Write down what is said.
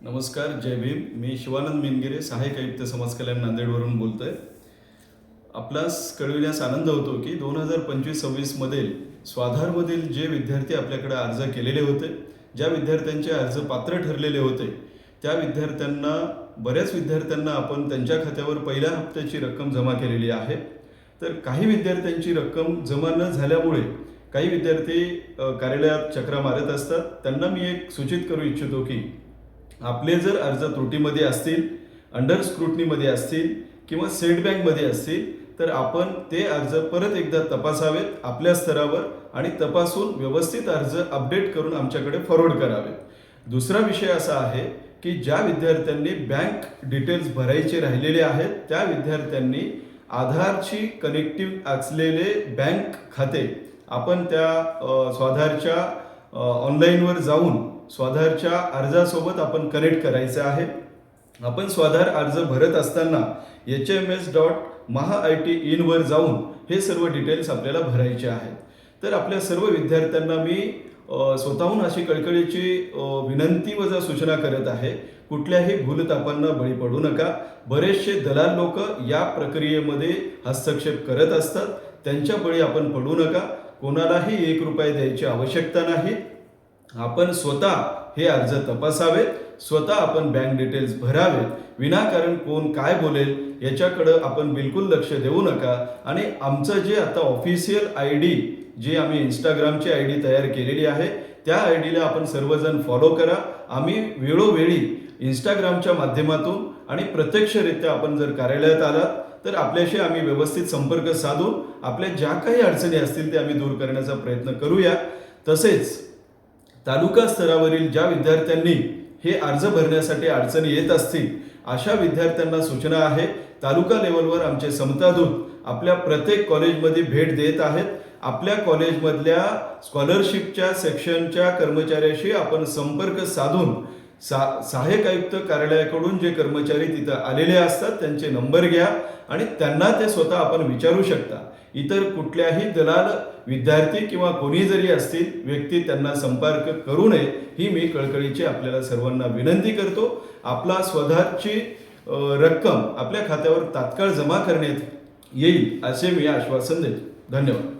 नमस्कार, जय भीम. मी शिवानंद मेनगिरे, सहाय्यक आयुक्त समाज कल्याण नांदेडवरून बोलतोय. आपल्यास कळविण्यास आनंद होतो की 2025-26 मधील स्वाधारमधील जे विद्यार्थी आपल्याकडे अर्ज केलेले होते, ज्या विद्यार्थ्यांचे अर्ज पात्र ठरलेले होते, त्या विद्यार्थ्यांना बऱ्याच विद्यार्थ्यांना आपण त्यांच्या खात्यावर पहिल्या हप्त्याची रक्कम जमा केलेली आहे. तर काही विद्यार्थ्यांची रक्कम जमा न झाल्यामुळे काही विद्यार्थी कार्यालयात चक्रा मारत असतात. त्यांना मी एक सूचित करू इच्छितो की आपले जर अर्ज त्रुटीमध्ये असतील, अंडर स्क्रुटनीमध्ये असतील किंवा सेटबॅकमध्ये असतील तर आपण ते अर्ज परत एकदा तपासावेत आपल्या स्तरावर आणि तपासून व्यवस्थित अर्ज अपडेट करून आमच्याकडे फॉरवर्ड करावेत. दुसरा विषय असा आहे की ज्या विद्यार्थ्यांनी बँक डिटेल्स भरायचे राहिलेले आहेत त्या विद्यार्थ्यांनी आधारची कनेक्टिव्ह असलेले बँक खाते आपण त्या स्वाधारच्या ऑनलाईनवर जाऊन स्वाधारच्या अर्जासोबत आपण कनेक्ट करायचं आहे. आपण स्वाधार अर्ज भरत असताना hms.maha-it-in वर जाऊन हे सर्व डिटेल्स आपल्याला भरायचे आहेत. तर आपल्या सर्व विद्यार्थ्यांना मी स्वतःहून अशी कळकळीची विनंती वजा सूचना करत आहे, कुठल्याही भूलथापांना बळी पडू नका. बरेचसे दलाल लोक या प्रक्रियेमध्ये हस्तक्षेप करत असतात, त्यांच्या बळी आपण पडू नका. कोणालाही 1 रुपया द्यायची आवश्यकता नाही. आपण स्वतः हे अर्ज तपासावेत, स्वतः आपण बँक डिटेल्स भरावेत. विनाकारण कोण काय बोलेल याच्याकडं आपण बिलकुल लक्ष देऊ नका. आणि आमचं जे आता ऑफिशियल ID जे आम्ही इंस्टाग्रामची ID तयार केलेली आहे त्या IDला आपण सर्वजण फॉलो करा. आम्ही वेळोवेळी इंस्टाग्रामच्या माध्यमातून आणि प्रत्यक्षरित्या आपण जर कार्यालयात आलात तर आपल्याशी आम्ही व्यवस्थित संपर्क साधून आपल्या ज्या काही अडचणी असतील ते आम्ही दूर करण्याचा प्रयत्न करूया. तसेच तालुका स्तरावरील ज्या विद्यार्थ्यांनी हे अर्ज भरण्यासाठी अडचणी येत असतील अशा विद्यार्थ्यांना सूचना आहे, तालुका लेवलवर आमचे समतादूत आपल्या प्रत्येक कॉलेजमध्ये भेट देत आहेत. आपल्या कॉलेजमधल्या स्कॉलरशिपच्या सेक्शनच्या कर्मचाऱ्याशी आपण संपर्क साधून सहाय्यक आयुक्त कार्यालयाकडून जे कर्मचारी तिथं आलेले असतात त्यांचे नंबर घ्या आणि त्यांना ते स्वतः आपण विचारू शकता. इतर कुठल्याही दलाल विद्यार्थी किंवा कोणी जरी असतील व्यक्ती त्यांना संपर्क करू नये ही मी कळकळीची आपल्याला सर्वांना विनंती करतो. आपला स्वाधारची रक्कम आपल्या खात्यावर तात्काळ जमा करण्यात येईल असे मी आश्वासन देतो. धन्यवाद.